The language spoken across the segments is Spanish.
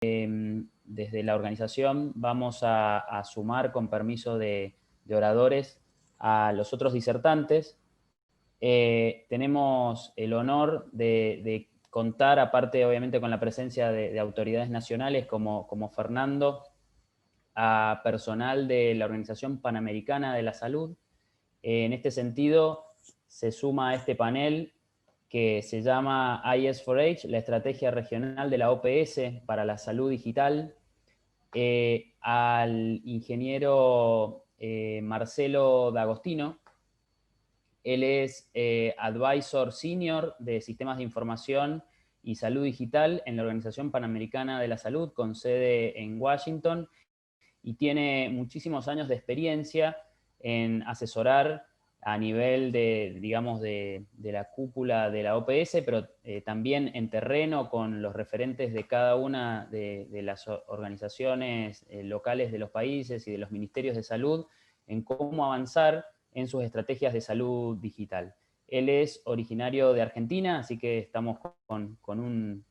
desde la organización vamos a sumar, con permiso de oradores, a los otros disertantes. Tenemos el honor de contar, aparte obviamente con la presencia de autoridades nacionales como Fernando, a personal de la Organización Panamericana de la Salud. En este sentido, se suma a este panel que se llama IS4H, la estrategia regional de la OPS para la salud digital, al ingeniero Marcelo D'Agostino. Él es Advisor Senior de Sistemas de Información y Salud Digital en la Organización Panamericana de la Salud, con sede en Washington, y tiene muchísimos años de experiencia en asesorar a nivel de, digamos, de la cúpula de la OPS, pero también en terreno con los referentes de cada una de las organizaciones locales de los países y de los ministerios de salud en cómo avanzar en sus estrategias de salud digital. Él es originario de Argentina, así que estamos con un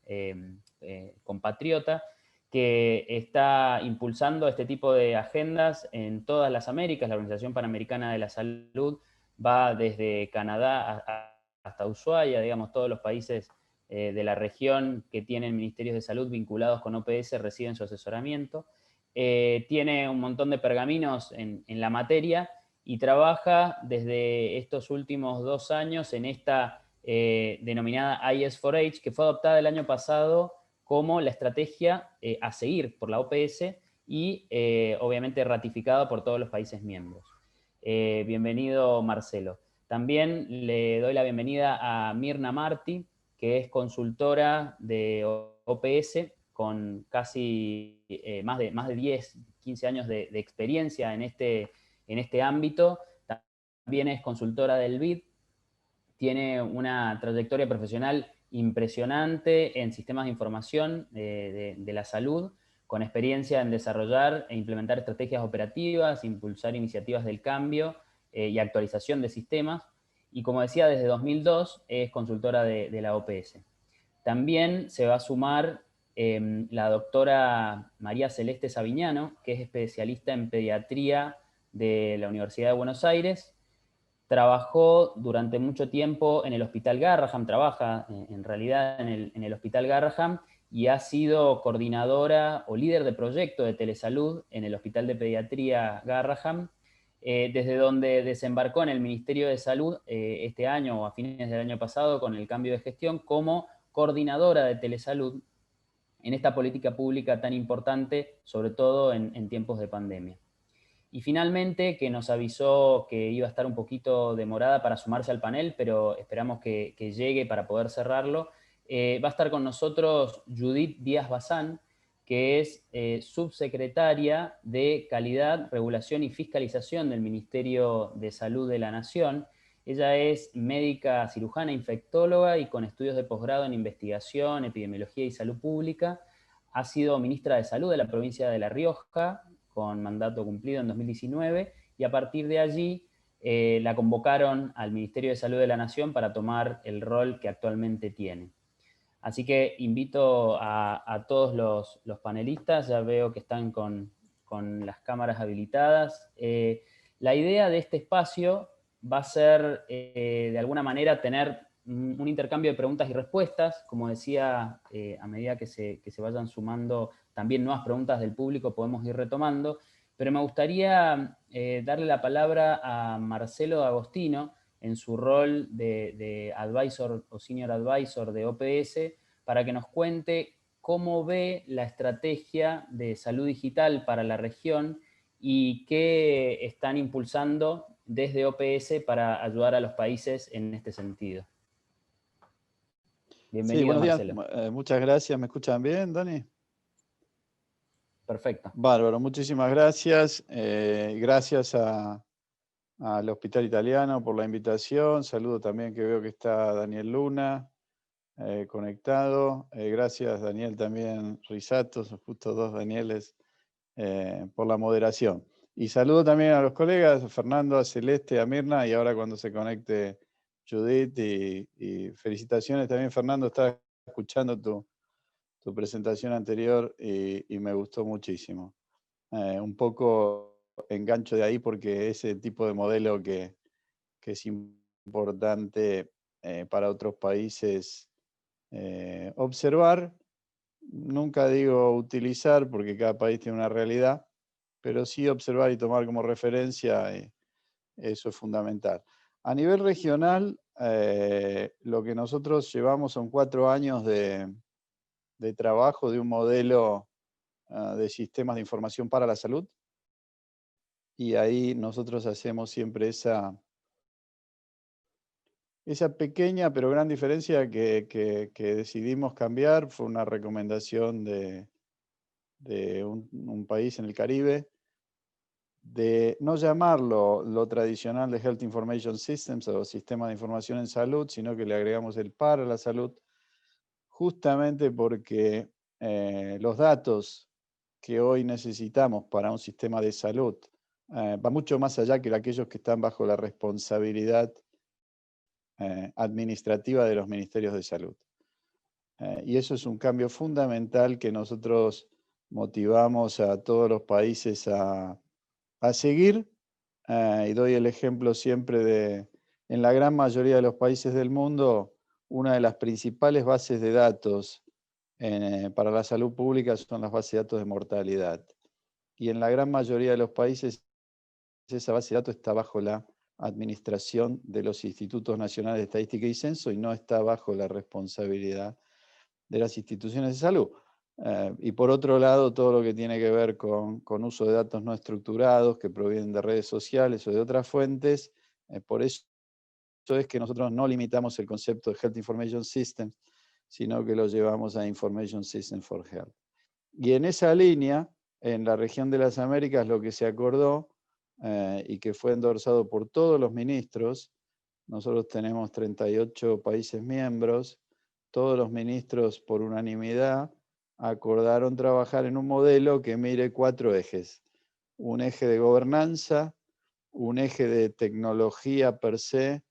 compatriota que está impulsando este tipo de agendas en todas las Américas. La Organización Panamericana de la Salud va desde Canadá hasta Ushuaia, digamos, todos los países de la región que tienen ministerios de salud vinculados con OPS reciben su asesoramiento. Tiene un montón de pergaminos en la materia y trabaja desde estos últimos 2 años en esta denominada IS4H, que fue adoptada el año pasado como la estrategia a seguir por la OPS y obviamente ratificada por todos los países miembros. Bienvenido, Marcelo. También le doy la bienvenida a Mirna Martí, que es consultora de OPS con casi más de 10, 15 años de experiencia en este ámbito. También es consultora del BID, tiene una trayectoria profesional impresionante en sistemas de información de la salud, con experiencia en desarrollar e implementar estrategias operativas, impulsar iniciativas del cambio y actualización de sistemas. Y como decía, desde 2002 es consultora de la OPS. También se va a sumar la doctora María Celeste Savignano, que es especialista en pediatría de la Universidad de Buenos Aires. Trabajó durante mucho tiempo en el Hospital Garrahan, trabaja en realidad en el Hospital Garrahan, y ha sido coordinadora o líder de proyecto de telesalud en el Hospital de Pediatría Garrahan, desde donde desembarcó en el Ministerio de Salud este año o a fines del año pasado con el cambio de gestión como coordinadora de telesalud en esta política pública tan importante, sobre todo en tiempos de pandemia. Y finalmente, que nos avisó que iba a estar un poquito demorada para sumarse al panel, pero esperamos que llegue para poder cerrarlo, va a estar con nosotros Judith Díaz Bazán, que es subsecretaria de Calidad, Regulación y Fiscalización del Ministerio de Salud de la Nación. Ella es médica cirujana infectóloga y con estudios de posgrado en investigación, epidemiología y salud pública. Ha sido ministra de Salud de la provincia de La Rioja, con mandato cumplido en 2019, y a partir de allí la convocaron al Ministerio de Salud de la Nación para tomar el rol que actualmente tiene. Así que invito a todos los panelistas, ya veo que están con las cámaras habilitadas. La idea de este espacio va a ser, de alguna manera, tener un intercambio de preguntas y respuestas. Como decía, a medida que se vayan sumando también nuevas preguntas del público, podemos ir retomando. Pero me gustaría darle la palabra a Marcelo D'Agostino, en su rol de advisor o senior advisor de OPS, para que nos cuente cómo ve la estrategia de salud digital para la región y qué están impulsando desde OPS para ayudar a los países en este sentido. Sí, Bienvenido, buenos días. Marcelo. Muchas gracias. ¿Me escuchan bien, Dani? Perfecto. Bárbaro, muchísimas gracias. Gracias al Hospital Italiano por la invitación. Saludo también, que veo que está Daniel Luna conectado. Gracias, Daniel, también Risato, son justo 2 Danieles, por la moderación. Y saludo también a los colegas, a Fernando, a Celeste, a Mirna, y ahora cuando se conecte Judith, y felicitaciones también, Fernando, estaba escuchando tu presentación anterior y me gustó muchísimo. Un poco engancho de ahí porque ese tipo de modelo que es importante para otros países observar, nunca digo utilizar porque cada país tiene una realidad, pero sí observar y tomar como referencia, eso es fundamental. A nivel regional, lo que nosotros llevamos son 4 años de trabajo de un modelo de sistemas de información para la salud, y ahí nosotros hacemos siempre esa pequeña pero gran diferencia que decidimos cambiar. Fue una recomendación de un país en el Caribe, de no llamarlo lo tradicional de Health Information Systems o Sistema de Información en Salud, sino que le agregamos el para la salud, justamente porque los datos que hoy necesitamos para un sistema de salud va mucho más allá que aquellos que están bajo la responsabilidad administrativa de los ministerios de salud. Y eso es un cambio fundamental que nosotros motivamos a todos los países a seguir. Y doy el ejemplo siempre en la gran mayoría de los países del mundo, una de las principales bases de datos para la salud pública son las bases de datos de mortalidad. Y en la gran mayoría de los países esa base de datos está bajo la administración de los Institutos Nacionales de Estadística y Censo y no está bajo la responsabilidad de las instituciones de salud. Y por otro lado, todo lo que tiene que ver con uso de datos no estructurados que provienen de redes sociales o de otras fuentes, por eso es que nosotros no limitamos el concepto de Health Information Systems, sino que lo llevamos a Information System for Health. Y en esa línea, en la región de las Américas, lo que se acordó y que fue endorsado por todos los ministros, nosotros tenemos 38 países miembros, todos los ministros por unanimidad acordaron trabajar en un modelo que mire 4 ejes. Un eje de gobernanza, un eje de tecnología per se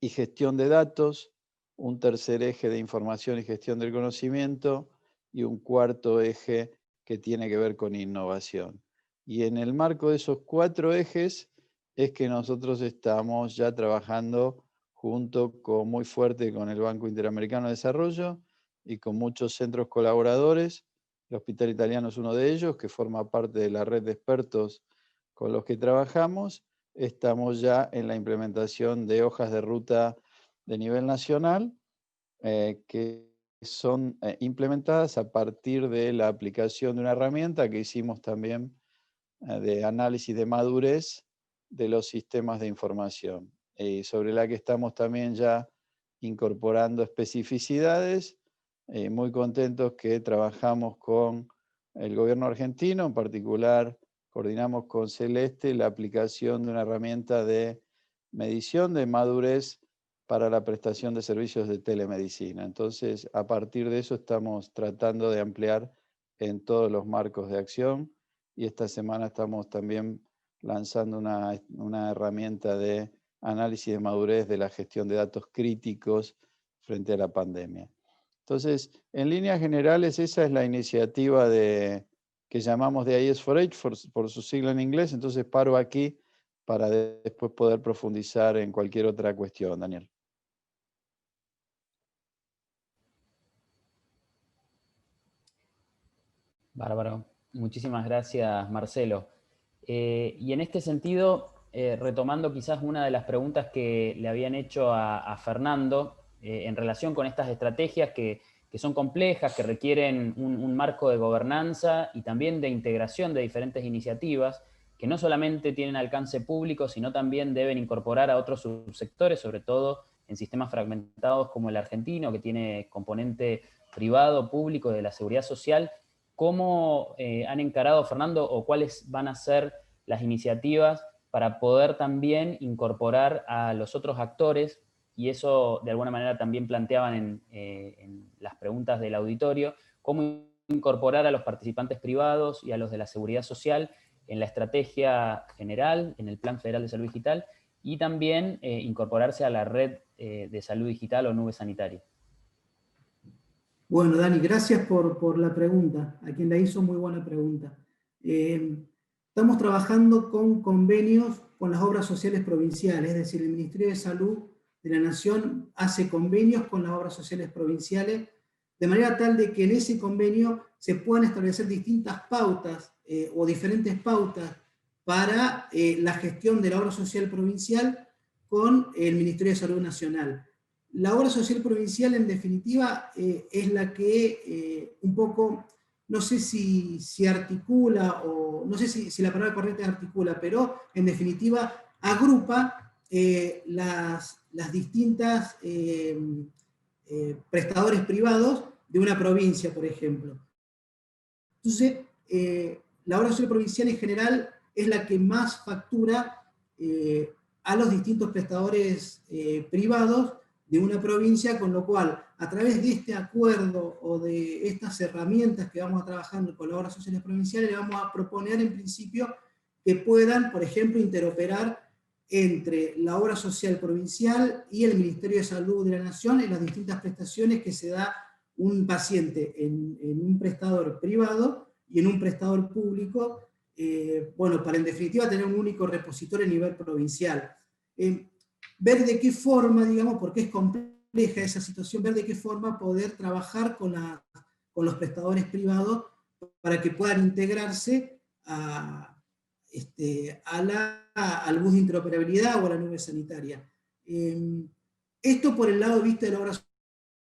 y gestión de datos, un tercer eje de información y gestión del conocimiento y un cuarto eje que tiene que ver con innovación. Y en el marco de esos 4 ejes es que nosotros estamos ya trabajando junto con muy fuerte con el Banco Interamericano de Desarrollo y con muchos centros colaboradores. El Hospital Italiano es uno de ellos, que forma parte de la red de expertos con los que trabajamos. Estamos ya en la implementación de hojas de ruta de nivel nacional que son implementadas a partir de la aplicación de una herramienta que hicimos también de análisis de madurez de los sistemas de información, sobre la que estamos también ya incorporando especificidades. Muy contentos que trabajamos con el gobierno argentino, en particular coordinamos con Celeste la aplicación de una herramienta de medición de madurez para la prestación de servicios de telemedicina. Entonces, a partir de eso estamos tratando de ampliar en todos los marcos de acción y esta semana estamos también lanzando una herramienta de análisis de madurez de la gestión de datos críticos frente a la pandemia. Entonces, en líneas generales, esa es la iniciativa que llamamos de IS4H por su sigla en inglés. Entonces, paro aquí para después poder profundizar en cualquier otra cuestión, Daniel. Bárbaro. Muchísimas gracias, Marcelo. Y en este sentido, retomando quizás una de las preguntas que le habían hecho a Fernando en relación con estas estrategias que son complejas, que requieren un marco de gobernanza y también de integración de diferentes iniciativas, que no solamente tienen alcance público, sino también deben incorporar a otros subsectores, sobre todo en sistemas fragmentados como el argentino, que tiene componente privado, público, de la seguridad social. ¿Cómo han encarado, Fernando, o cuáles van a ser las iniciativas para poder también incorporar a los otros actores? Y eso de alguna manera también planteaban en las preguntas del auditorio, cómo incorporar a los participantes privados y a los de la seguridad social en la estrategia general, en el Plan Federal de Salud Digital, y también incorporarse a la red de salud digital o nube sanitaria. Bueno, Dani, gracias por la pregunta. A quien la hizo, muy buena pregunta. Estamos trabajando con convenios con las obras sociales provinciales, es decir, el Ministerio de Salud de la Nación hace convenios con las obras sociales provinciales, de manera tal de que en ese convenio se puedan establecer distintas pautas o diferentes pautas para la gestión de la obra social provincial con el Ministerio de Salud Nacional. La obra social provincial, en definitiva, es la que un poco, no sé si articula, o no sé si la palabra correcta es articula, pero en definitiva agrupa las distintas prestadores privados de una provincia, por ejemplo. Entonces, la obra social provincial en general es la que más factura a los distintos prestadores privados de una provincia, con lo cual, a través de este acuerdo o de estas herramientas que vamos a trabajar con las obras sociales provinciales, le vamos a proponer en principio que puedan, por ejemplo, interoperar entre la obra social provincial y el Ministerio de Salud de la Nación en las distintas prestaciones que se da un paciente en un prestador privado y en un prestador público, bueno, para en definitiva tener un único repositorio a nivel provincial. Ver de qué forma, digamos, porque es compleja esa situación, ver de qué forma poder trabajar con los prestadores privados para que puedan integrarse al bus de interoperabilidad o a la nube sanitaria. Esto por el lado de la obra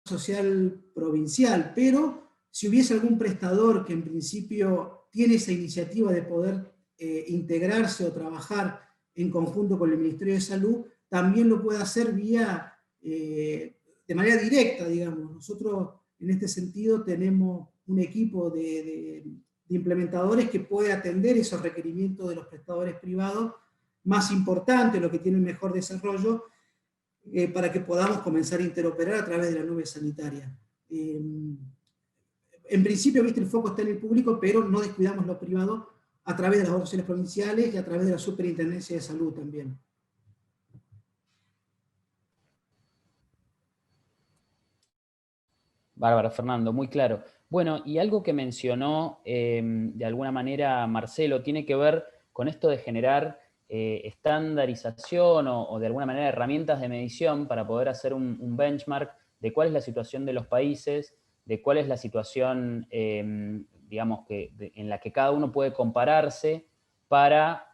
social provincial, pero si hubiese algún prestador que en principio tiene esa iniciativa de poder integrarse o trabajar en conjunto con el Ministerio de Salud, también lo puede hacer de manera directa, digamos. Nosotros en este sentido tenemos un equipo de implementadores que puede atender esos requerimientos de los prestadores privados más importantes, los que tienen mejor desarrollo, para que podamos comenzar a interoperar a través de la nube sanitaria. En principio, viste, el foco está en el público, pero no descuidamos lo privado a través de las obras sociales provinciales y a través de la Superintendencia de Salud también. Bárbara, Fernando, muy claro. Bueno, y algo que mencionó de alguna manera Marcelo tiene que ver con esto de generar estandarización o de alguna manera herramientas de medición para poder hacer un benchmark de cuál es la situación de los países, de cuál es la situación, digamos, en la que cada uno puede compararse para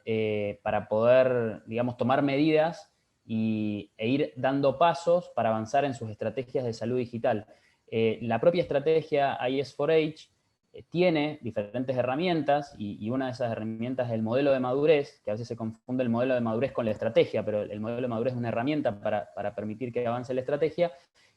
poder, digamos, tomar medidas e ir dando pasos para avanzar en sus estrategias de salud digital. La propia estrategia IS4H tiene diferentes herramientas y una de esas herramientas es el modelo de madurez, que a veces se confunde el modelo de madurez con la estrategia, pero el modelo de madurez es una herramienta para permitir que avance la estrategia,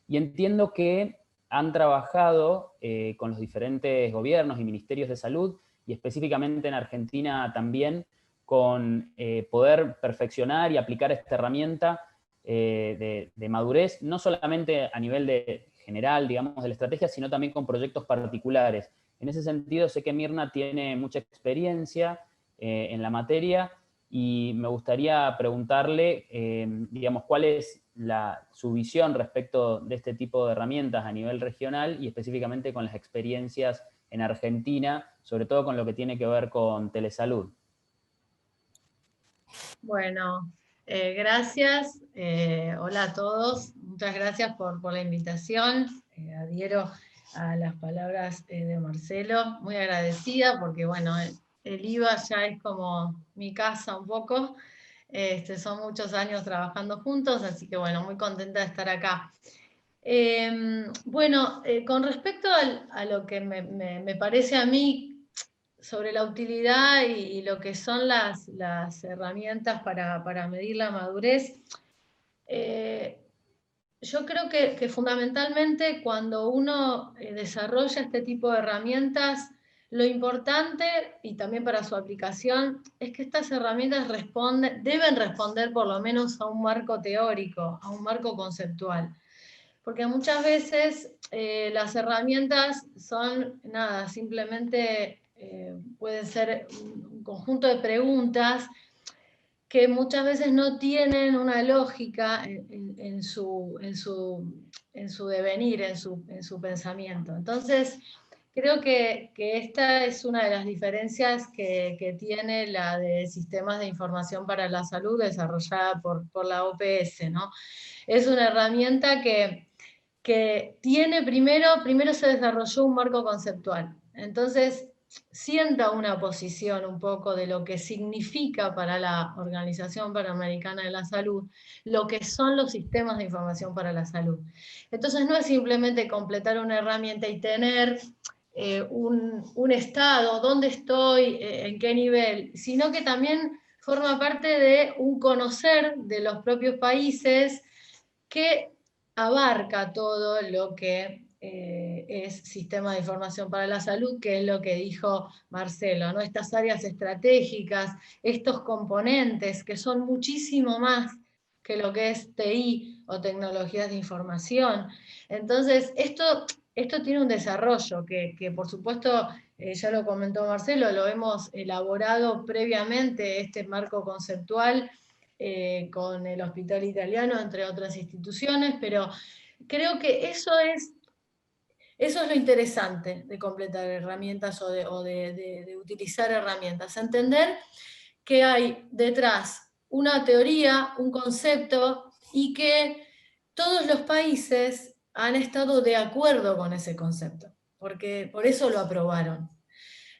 y entiendo que han trabajado con los diferentes gobiernos y ministerios de salud, y específicamente en Argentina también, con poder perfeccionar y aplicar esta herramienta de madurez, no solamente a nivel general, digamos, de la estrategia, sino también con proyectos particulares. En ese sentido, sé que Mirna tiene mucha experiencia en la materia y me gustaría preguntarle, digamos, cuál es su visión respecto de este tipo de herramientas a nivel regional y específicamente con las experiencias en Argentina, sobre todo con lo que tiene que ver con telesalud. Bueno, gracias. Hola a todos. Muchas gracias por la invitación. Adhiero a las palabras de Marcelo. Muy agradecida porque, bueno, el IVA ya es como mi casa un poco. Son muchos años trabajando juntos, así que, bueno, muy contenta de estar acá. Con respecto a lo que me parece a mí sobre la utilidad y lo que son las herramientas para medir la madurez, yo creo que fundamentalmente cuando uno desarrolla este tipo de herramientas, lo importante, y también para su aplicación, es que estas herramientas deben responder por lo menos a un marco teórico, a un marco conceptual. Porque muchas veces las herramientas son, nada, simplemente pueden ser un conjunto de preguntas que muchas veces no tienen una lógica en su devenir, en su pensamiento. Entonces, creo que esta es una de las diferencias que tiene la de sistemas de información para la salud desarrollada por la OPS, ¿no? Es una herramienta que tiene primero se desarrolló un marco conceptual. Entonces, sienta una posición un poco de lo que significa para la Organización Panamericana de la Salud lo que son los sistemas de información para la salud. Entonces no es simplemente completar una herramienta y tener un estado, dónde estoy, en qué nivel, sino que también forma parte de un conocer de los propios países que abarca todo lo que es sistema de información para la salud, que es lo que dijo Marcelo, ¿no? Estas áreas estratégicas, estos componentes que son muchísimo más que lo que es TI o tecnologías de información. Entonces, esto tiene un desarrollo que por supuesto, ya lo comentó Marcelo, lo hemos elaborado previamente, este marco conceptual, con el Hospital Italiano, entre otras instituciones, pero creo que eso es lo interesante de completar herramientas o de utilizar herramientas. Entender que hay detrás una teoría, un concepto, y que todos los países han estado de acuerdo con ese concepto, porque por eso lo aprobaron.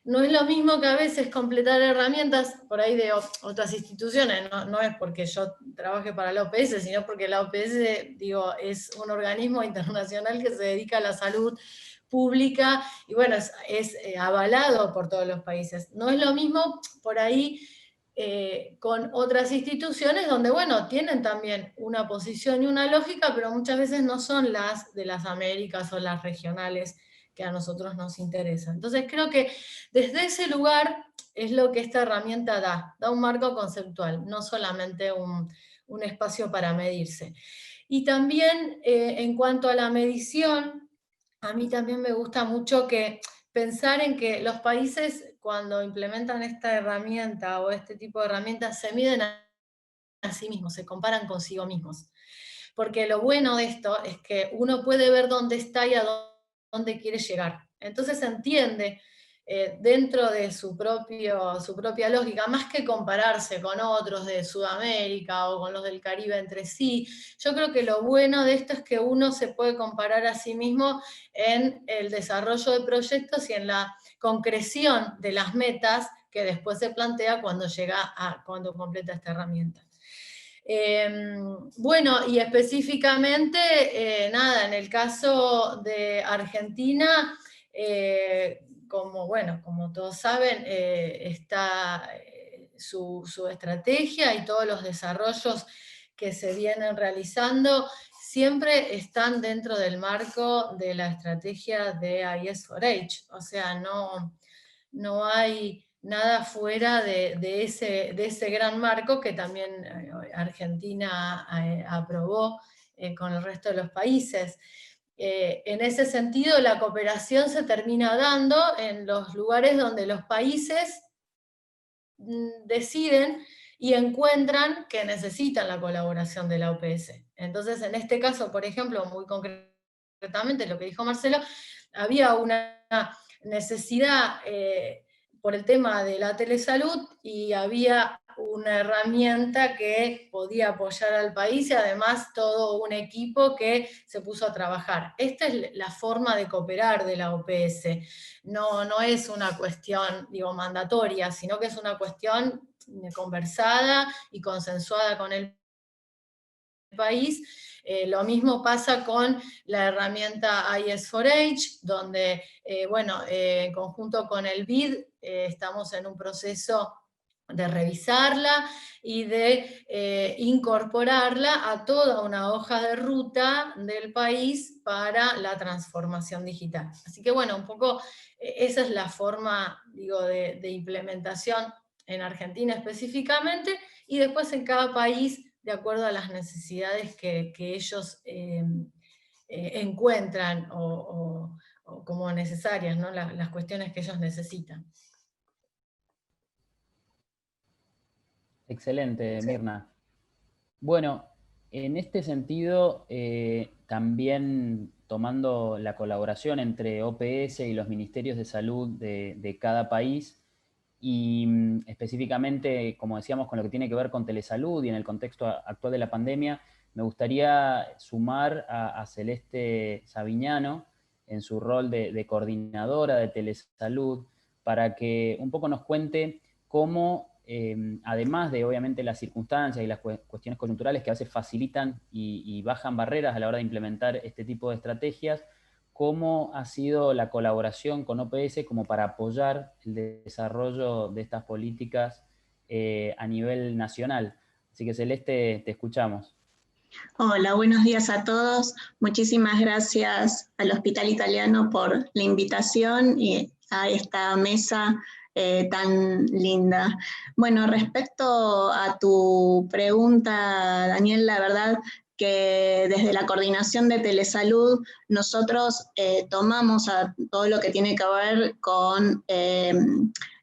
No es lo mismo que a veces completar herramientas por ahí de otras instituciones, no es porque yo trabaje para la OPS, sino porque la OPS, digo, es un organismo internacional que se dedica a la salud pública y bueno, es avalado por todos los países. No es lo mismo por ahí con otras instituciones donde, bueno, tienen también una posición y una lógica, pero muchas veces no son las de las Américas o las regionales que a nosotros nos interesa. Entonces creo que desde ese lugar es lo que esta herramienta da un marco conceptual, no solamente un espacio para medirse. Y también en cuanto a la medición, a mí también me gusta mucho pensar en que los países cuando implementan esta herramienta o este tipo de herramientas se miden a sí mismos, se comparan consigo mismos. Porque lo bueno de esto es que uno puede ver dónde está y a dónde quiere llegar. Entonces se entiende dentro de su propia lógica, más que compararse con otros de Sudamérica o con los del Caribe entre sí. Yo creo que lo bueno de esto es que uno se puede comparar a sí mismo en el desarrollo de proyectos y en la concreción de las metas que después se plantea cuando cuando completa esta herramienta. Bueno, y específicamente, nada, en el caso de Argentina, como todos saben, está su estrategia y todos los desarrollos que se vienen realizando siempre están dentro del marco de la estrategia de IS4H, o sea, no hay nada fuera de ese gran marco que también Argentina aprobó con el resto de los países. En ese sentido, la cooperación se termina dando en los lugares donde los países deciden y encuentran que necesitan la colaboración de la OPS. Entonces, en este caso, por ejemplo, muy concretamente lo que dijo Marcelo, había una necesidad por el tema de la telesalud y había una herramienta que podía apoyar al país y además todo un equipo que se puso a trabajar. Esta es la forma de cooperar de la OPS. No es una cuestión, digo, mandatoria, sino que es una cuestión conversada y consensuada con el país. Lo mismo pasa con la herramienta IS4H, donde, en conjunto con el BID, estamos en un proceso de revisarla y de incorporarla a toda una hoja de ruta del país para la transformación digital. Así que bueno, un poco esa es la forma, digo, de implementación en Argentina específicamente, y después en cada país de acuerdo a las necesidades que ellos encuentran o como necesarias, ¿no? Las cuestiones que ellos necesitan. Excelente, Sí. Mirna. Bueno, en este sentido, también tomando la colaboración entre OPS y los ministerios de salud de cada país, y específicamente, como decíamos, con lo que tiene que ver con telesalud y en el contexto actual de la pandemia, me gustaría sumar a Celeste Savignano en su rol de coordinadora de telesalud, para que un poco nos cuente cómo, además de obviamente las circunstancias y las cuestiones coyunturales que a veces facilitan y bajan barreras a la hora de implementar este tipo de estrategias, cómo ha sido la colaboración con OPS como para apoyar el desarrollo de estas políticas a nivel nacional. Así que Celeste, te escuchamos. Hola, buenos días a todos. Muchísimas gracias al Hospital Italiano por la invitación y a esta mesa tan linda. Bueno, respecto a tu pregunta, Daniel, la verdad que desde la coordinación de telesalud nosotros tomamos a todo lo que tiene que ver con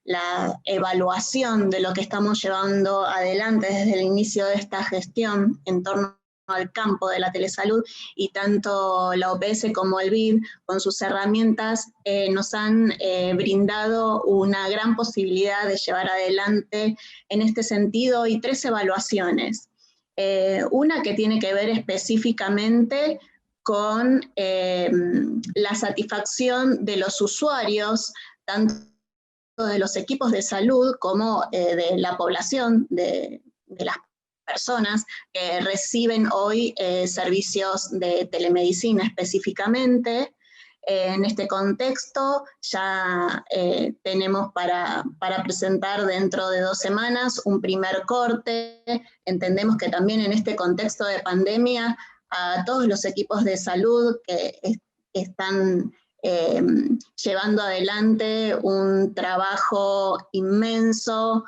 la evaluación de lo que estamos llevando adelante desde el inicio de esta gestión en torno al campo de la telesalud, y tanto la OPS como el BID con sus herramientas nos han brindado una gran posibilidad de llevar adelante en este sentido, y 3 evaluaciones. Una que tiene que ver específicamente con la satisfacción de los usuarios, tanto de los equipos de salud como de la población, de las personas que reciben hoy servicios de telemedicina específicamente. En este contexto ya tenemos para presentar dentro de 2 semanas un primer corte. Entendemos que también en este contexto de pandemia a todos los equipos de salud que están llevando adelante un trabajo inmenso,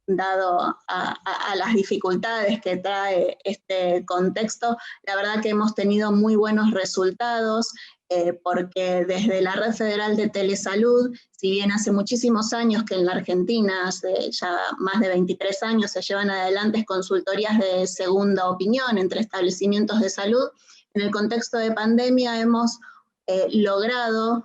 dado a las dificultades que trae este contexto. La verdad que hemos tenido muy buenos resultados, porque desde la Red Federal de Telesalud, si bien hace muchísimos años que en la Argentina, hace ya más de 23 años, se llevan adelante consultorías de segunda opinión entre establecimientos de salud, en el contexto de pandemia hemos logrado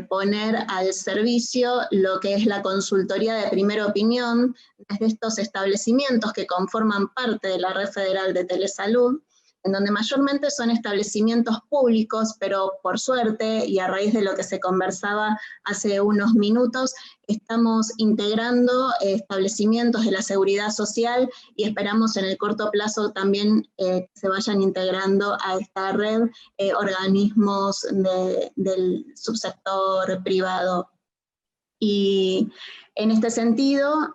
poner al servicio lo que es la consultoría de primera opinión desde estos establecimientos que conforman parte de la Red Federal de Telesalud, en donde mayormente son establecimientos públicos, pero por suerte, y a raíz de lo que se conversaba hace unos minutos, estamos integrando establecimientos de la seguridad social y esperamos en el corto plazo también que se vayan integrando a esta red organismos del subsector privado. Y en este sentido,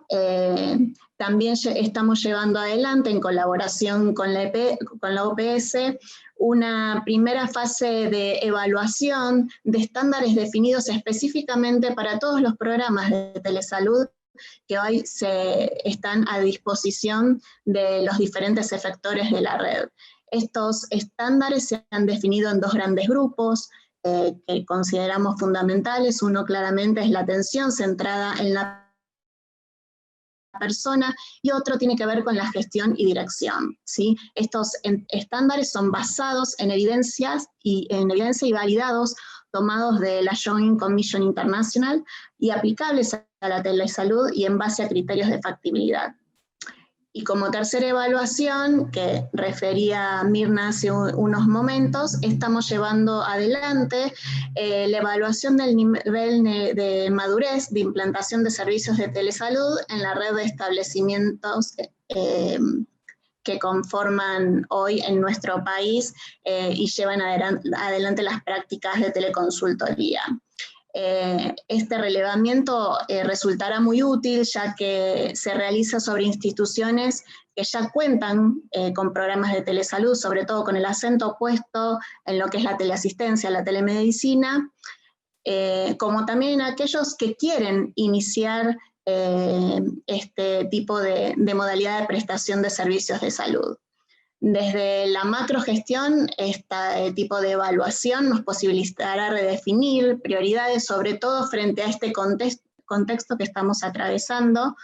también estamos llevando adelante, en colaboración con la OPS, una primera fase de evaluación de estándares definidos específicamente para todos los programas de telesalud que hoy están a disposición de los diferentes efectores de la red. Estos estándares se han definido en 2 grandes grupos que consideramos fundamentales. Uno claramente es la atención centrada en la persona, y otro tiene que ver con la gestión y dirección, ¿sí? Estos estándares son basados en evidencia y validados, tomados de la Joint Commission International y aplicables a la telesalud y en base a criterios de factibilidad. Y como tercera evaluación, que refería Mirna hace unos momentos, estamos llevando adelante la evaluación del nivel de madurez de implantación de servicios de telesalud en la red de establecimientos que conforman hoy en nuestro país y llevan adelante las prácticas de teleconsultoría. Este relevamiento resultará muy útil, ya que se realiza sobre instituciones que ya cuentan con programas de telesalud, sobre todo con el acento puesto en lo que es la teleasistencia, la telemedicina, como también en aquellos que quieren iniciar este tipo de modalidad de prestación de servicios de salud. Desde la macrogestión, este tipo de evaluación nos posibilitará redefinir prioridades, sobre todo frente a este contexto que estamos atravesando,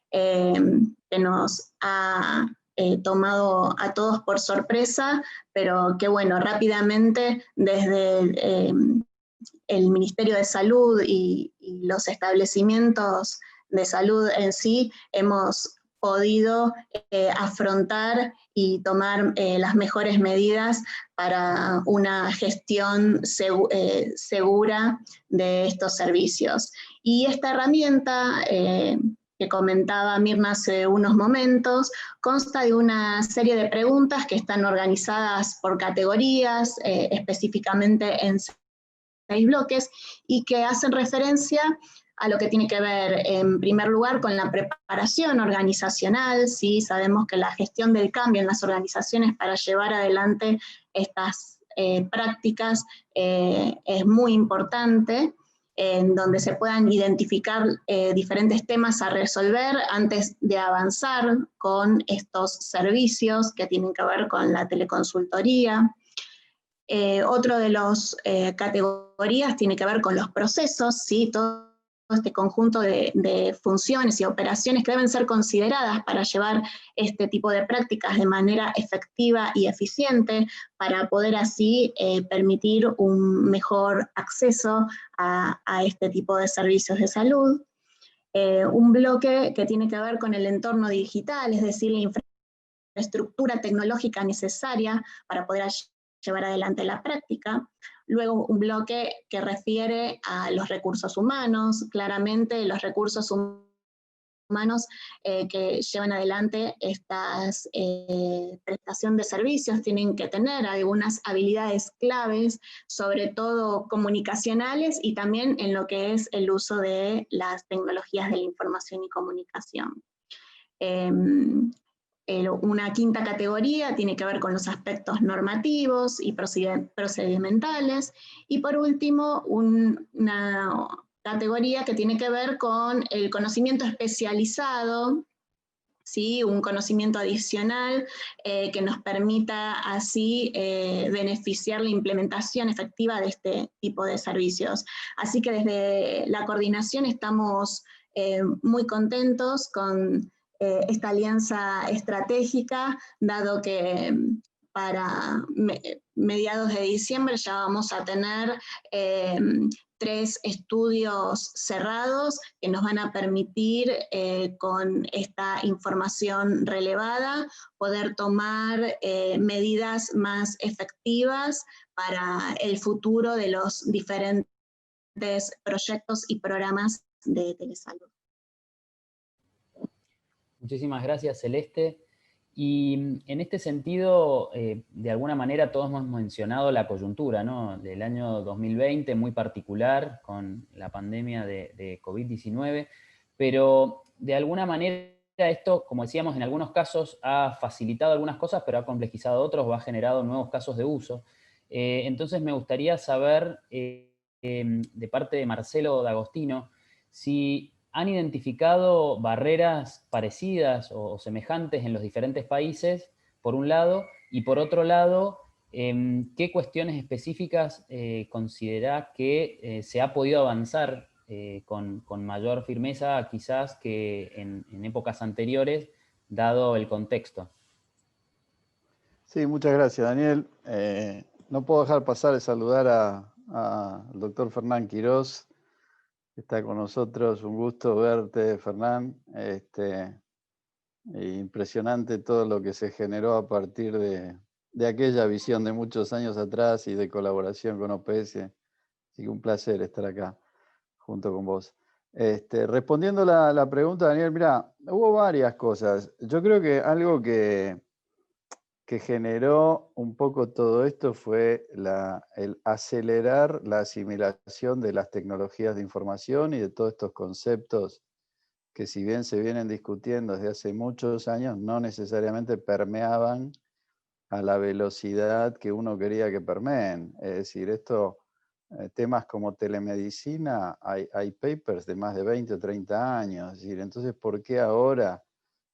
que nos ha tomado a todos por sorpresa, pero que bueno, rápidamente desde el Ministerio de Salud y los establecimientos de salud en sí hemos podido afrontar y tomar las mejores medidas para una gestión segura de estos servicios. Y esta herramienta que comentaba Mirna hace unos momentos, consta de una serie de preguntas que están organizadas por categorías, específicamente en 6 bloques, y que hacen referencia a lo que tiene que ver, en primer lugar, con la preparación organizacional. ¿Sí? Sabemos que la gestión del cambio en las organizaciones para llevar adelante estas prácticas es muy importante, en donde se puedan identificar diferentes temas a resolver antes de avanzar con estos servicios que tienen que ver con la teleconsultoría. Otro de las categorías tiene que ver con los procesos, ¿sí? Todo este conjunto de funciones y operaciones que deben ser consideradas para llevar este tipo de prácticas de manera efectiva y eficiente, para poder así permitir un mejor acceso a este tipo de servicios de salud. Un bloque que tiene que ver con el entorno digital, es decir, la infraestructura tecnológica necesaria para poder llevar adelante la práctica. Luego un bloque que refiere a los recursos humanos, claramente los recursos humanos que llevan adelante esta prestación de servicios tienen que tener algunas habilidades claves, sobre todo comunicacionales, y también en lo que es el uso de las tecnologías de la información y comunicación. Una quinta categoría tiene que ver con los aspectos normativos y procedimentales, y por último una categoría que tiene que ver con el conocimiento especializado, ¿sí? Un conocimiento adicional que nos permita así beneficiar la implementación efectiva de este tipo de servicios. Así que desde la coordinación estamos muy contentos con esta alianza estratégica, dado que para mediados de diciembre ya vamos a tener 3 estudios cerrados que nos van a permitir, con esta información relevada, poder tomar medidas más efectivas para el futuro de los diferentes proyectos y programas de telesalud. Muchísimas gracias, Celeste. Y en este sentido, de alguna manera todos hemos mencionado la coyuntura, ¿no?, del año 2020, muy particular, con la pandemia de COVID-19, pero de alguna manera esto, como decíamos, en algunos casos ha facilitado algunas cosas, pero ha complejizado otros o ha generado nuevos casos de uso. Entonces me gustaría saber, de parte de Marcelo D'Agostino, si han identificado barreras parecidas o semejantes en los diferentes países, por un lado, y por otro lado, ¿qué cuestiones específicas considera que se ha podido avanzar con mayor firmeza quizás que en épocas anteriores, dado el contexto? Sí, muchas gracias, Daniel. No puedo dejar pasar de saludar al doctor Fernán Quirós, que está con nosotros. Un gusto verte, Fernán. Impresionante todo lo que se generó a partir de aquella visión de muchos años atrás y de colaboración con OPS. Así que un placer estar acá junto con vos. Respondiendo la pregunta, Daniel, mira, hubo varias cosas. Yo creo que algo que generó un poco todo esto fue el acelerar la asimilación de las tecnologías de información y de todos estos conceptos que, si bien se vienen discutiendo desde hace muchos años, no necesariamente permeaban a la velocidad que uno quería que permeen. Es decir, temas como telemedicina, hay papers de más de 20 o 30 años. Es decir, entonces, ¿por qué ahora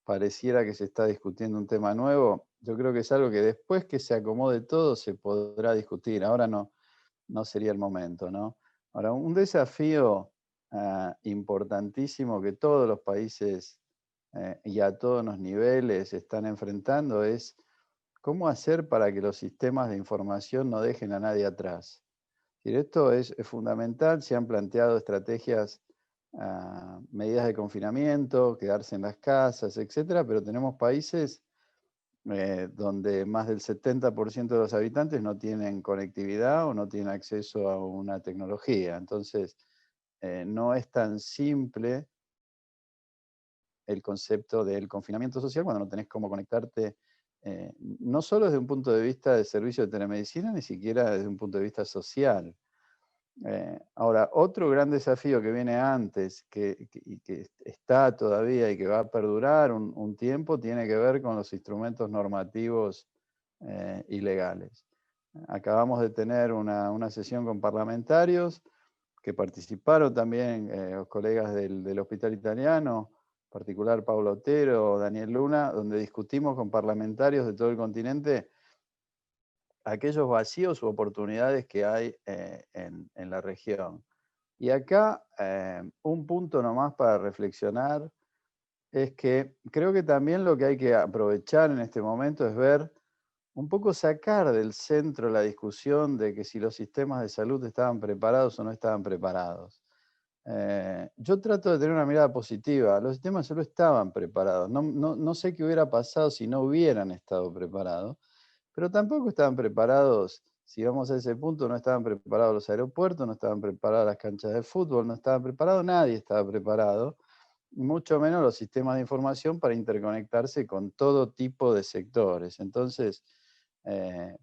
pareciera que se está discutiendo un tema nuevo? Yo creo que es algo que después que se acomode todo se podrá discutir. Ahora no sería el momento, ¿no? Ahora, un desafío importantísimo que todos los países y a todos los niveles están enfrentando es cómo hacer para que los sistemas de información no dejen a nadie atrás. Y esto es fundamental, se han planteado estrategias, medidas de confinamiento, quedarse en las casas, etcétera, pero tenemos países donde más del 70% de los habitantes no tienen conectividad o no tienen acceso a una tecnología. Entonces, no es tan simple el concepto del confinamiento social cuando no tenés cómo conectarte, no solo desde un punto de vista de servicio de telemedicina, ni siquiera desde un punto de vista social. Ahora, otro gran desafío que viene antes, y que está todavía y que va a perdurar un tiempo, tiene que ver con los instrumentos normativos y legales. Acabamos de tener una sesión con parlamentarios que participaron también los colegas del Hospital Italiano, en particular Paulo Otero, Daniel Luna, donde discutimos con parlamentarios de todo el continente aquellos vacíos u oportunidades que hay en la región. Y acá un punto nomás para reflexionar es que creo que también lo que hay que aprovechar en este momento es ver, un poco sacar del centro la discusión de que si los sistemas de salud estaban preparados o no estaban preparados. Yo trato de tener una mirada positiva. Los sistemas de salud estaban preparados. No sé qué hubiera pasado si no hubieran estado preparados, pero tampoco estaban preparados, si vamos a ese punto, no estaban preparados los aeropuertos, no estaban preparadas las canchas de fútbol, no estaban preparados, nadie estaba preparado, mucho menos los sistemas de información para interconectarse con todo tipo de sectores. Entonces,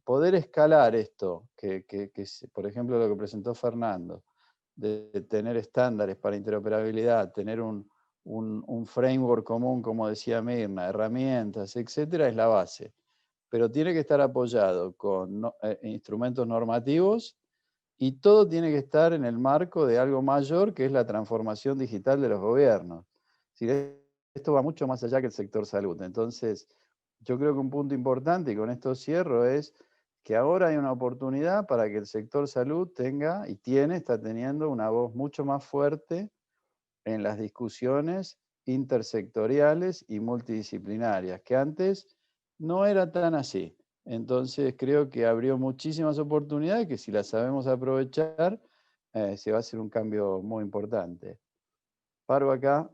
poder escalar esto, por ejemplo, lo que presentó Fernando, de tener estándares para interoperabilidad, tener un framework común, como decía Mirna, herramientas, etcétera, es la base. Pero tiene que estar apoyado con instrumentos normativos y todo tiene que estar en el marco de algo mayor, que es la transformación digital de los gobiernos. Es decir, esto va mucho más allá que el sector salud. Entonces, yo creo que un punto importante, y con esto cierro, es que ahora hay una oportunidad para que el sector salud tenga, y está teniendo una voz mucho más fuerte en las discusiones intersectoriales y multidisciplinarias, que antes no era tan así. Entonces creo que abrió muchísimas oportunidades que si las sabemos aprovechar, se va a hacer un cambio muy importante. Paro acá,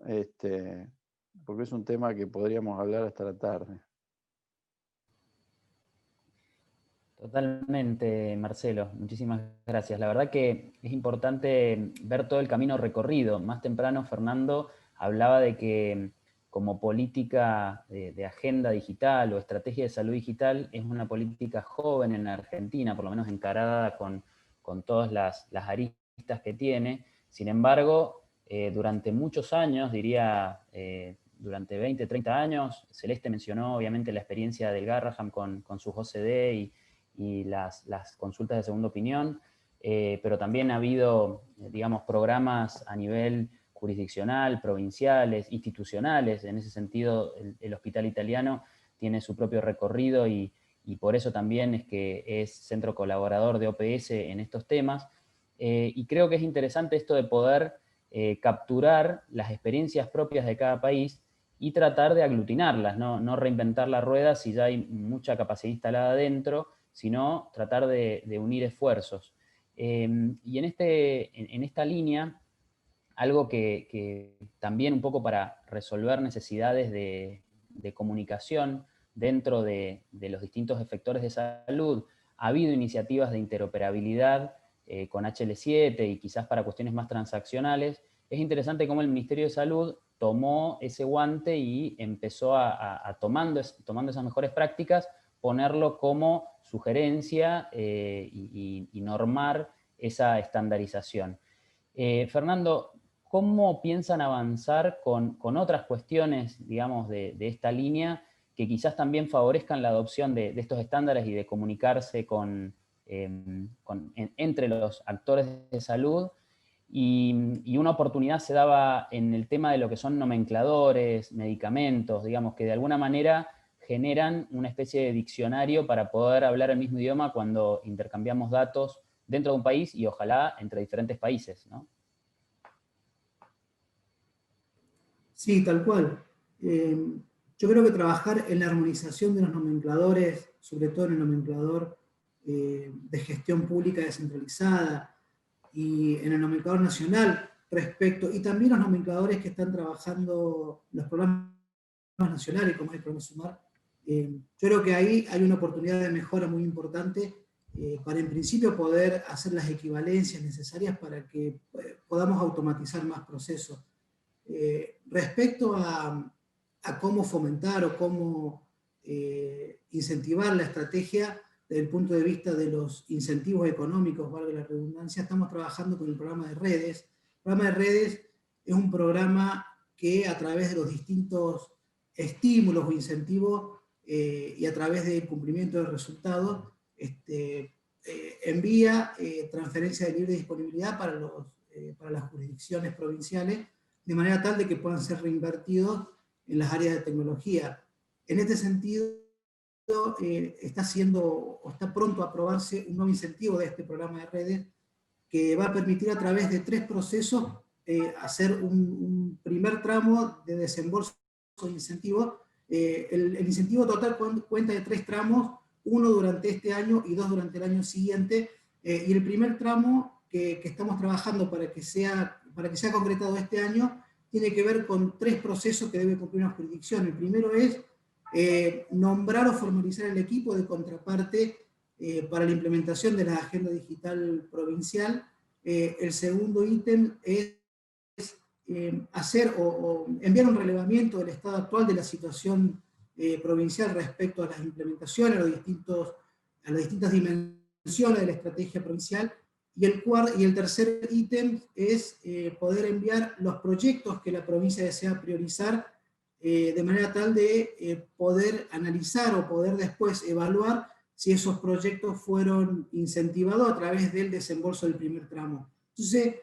porque es un tema que podríamos hablar hasta la tarde. Totalmente, Marcelo. Muchísimas gracias. La verdad que es importante ver todo el camino recorrido. Más temprano, Fernando hablaba de que como política de agenda digital o estrategia de salud digital es una política joven en Argentina, por lo menos encarada con todas las aristas que tiene. Sin embargo, durante muchos años, diría durante 20, 30 años, Celeste mencionó obviamente la experiencia del Garraham con sus OCD y las consultas de segunda opinión, pero también ha habido, digamos, programas a nivel jurisdiccional, provinciales, institucionales. En ese sentido, el Hospital Italiano tiene su propio recorrido y por eso también es que es centro colaborador de OPS en estos temas. Y creo que es interesante esto de poder capturar las experiencias propias de cada país y tratar de aglutinarlas, no reinventar la rueda si ya hay mucha capacidad instalada dentro, sino tratar de unir esfuerzos. Y en esta línea, algo que también un poco para resolver necesidades de comunicación dentro de los distintos efectores de salud, ha habido iniciativas de interoperabilidad con HL7 y quizás para cuestiones más transaccionales. Es interesante cómo el Ministerio de Salud tomó ese guante y empezó tomando esas mejores prácticas, ponerlo como sugerencia y normar esa estandarización. Fernando, ¿cómo piensan avanzar con otras cuestiones, digamos, de esta línea que quizás también favorezcan la adopción de estos estándares y de comunicarse entre los actores de salud? Y una oportunidad se daba en el tema de lo que son nomencladores, medicamentos, digamos, que de alguna manera generan una especie de diccionario para poder hablar el mismo idioma cuando intercambiamos datos dentro de un país y ojalá entre diferentes países, ¿no? Sí, tal cual. Yo creo que trabajar en la armonización de los nomencladores, sobre todo en el nomenclador de gestión pública descentralizada y en el nomenclador nacional respecto, y también los nomencladores que están trabajando los programas nacionales, como es el programa Sumar, yo creo que ahí hay una oportunidad de mejora muy importante para en principio poder hacer las equivalencias necesarias para que podamos automatizar más procesos. Respecto a cómo fomentar o cómo incentivar la estrategia desde el punto de vista de los incentivos económicos, valga la redundancia, estamos trabajando con el programa de redes. El programa de redes es un programa que a través de los distintos estímulos o incentivos y a través del cumplimiento de resultados envía transferencia de libre disponibilidad para las jurisdicciones provinciales, de manera tal de que puedan ser reinvertidos en las áreas de tecnología. En este sentido, está pronto a aprobarse un nuevo incentivo de este programa de redes que va a permitir a través de 3 procesos hacer un primer tramo de desembolso de incentivo. El incentivo total cuenta de 3 tramos, 1 durante este año y 2 durante el año siguiente, y el primer tramo que estamos trabajando para que sea concretado este año tiene que ver con 3 procesos que debe cumplir una jurisdicción. El primero es nombrar o formalizar el equipo de contraparte para la implementación de la agenda digital provincial. El segundo ítem es hacer o enviar un relevamiento del estado actual de la situación provincial respecto a las implementaciones, a las distintas dimensiones de la estrategia provincial. Y el tercer ítem es poder enviar los proyectos que la provincia desea priorizar de manera tal de poder analizar o poder después evaluar si esos proyectos fueron incentivados a través del desembolso del primer tramo. Entonces,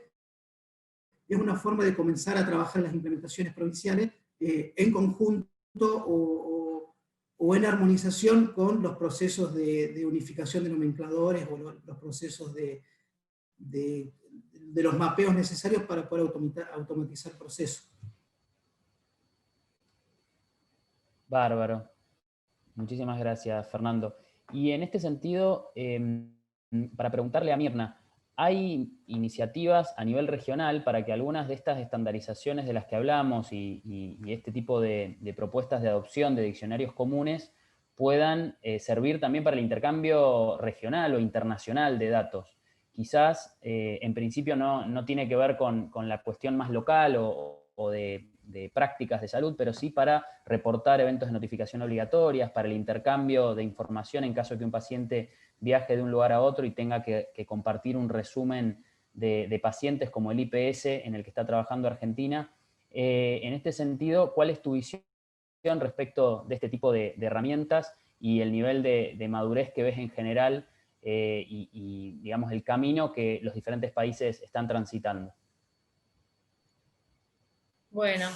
es una forma de comenzar a trabajar las implementaciones provinciales en conjunto o en armonización con los procesos de unificación de nomencladores o los procesos de los mapeos necesarios para poder automatizar procesos. Bárbaro. Muchísimas gracias, Fernando. Y en este sentido, para preguntarle a Mirna, ¿hay iniciativas a nivel regional para que algunas de estas estandarizaciones de las que hablamos y este tipo de propuestas de adopción de diccionarios comunes puedan servir también para el intercambio regional o internacional de datos? Quizás, en principio, no tiene que ver con la cuestión más local o de prácticas de salud, pero sí para reportar eventos de notificación obligatorias, para el intercambio de información en caso de que un paciente viaje de un lugar a otro y tenga que compartir un resumen de pacientes como el IPS en el que está trabajando Argentina. En este sentido, ¿cuál es tu visión respecto de este tipo de herramientas y el nivel de madurez que ves en general y digamos, el camino que los diferentes países están transitando? Bueno,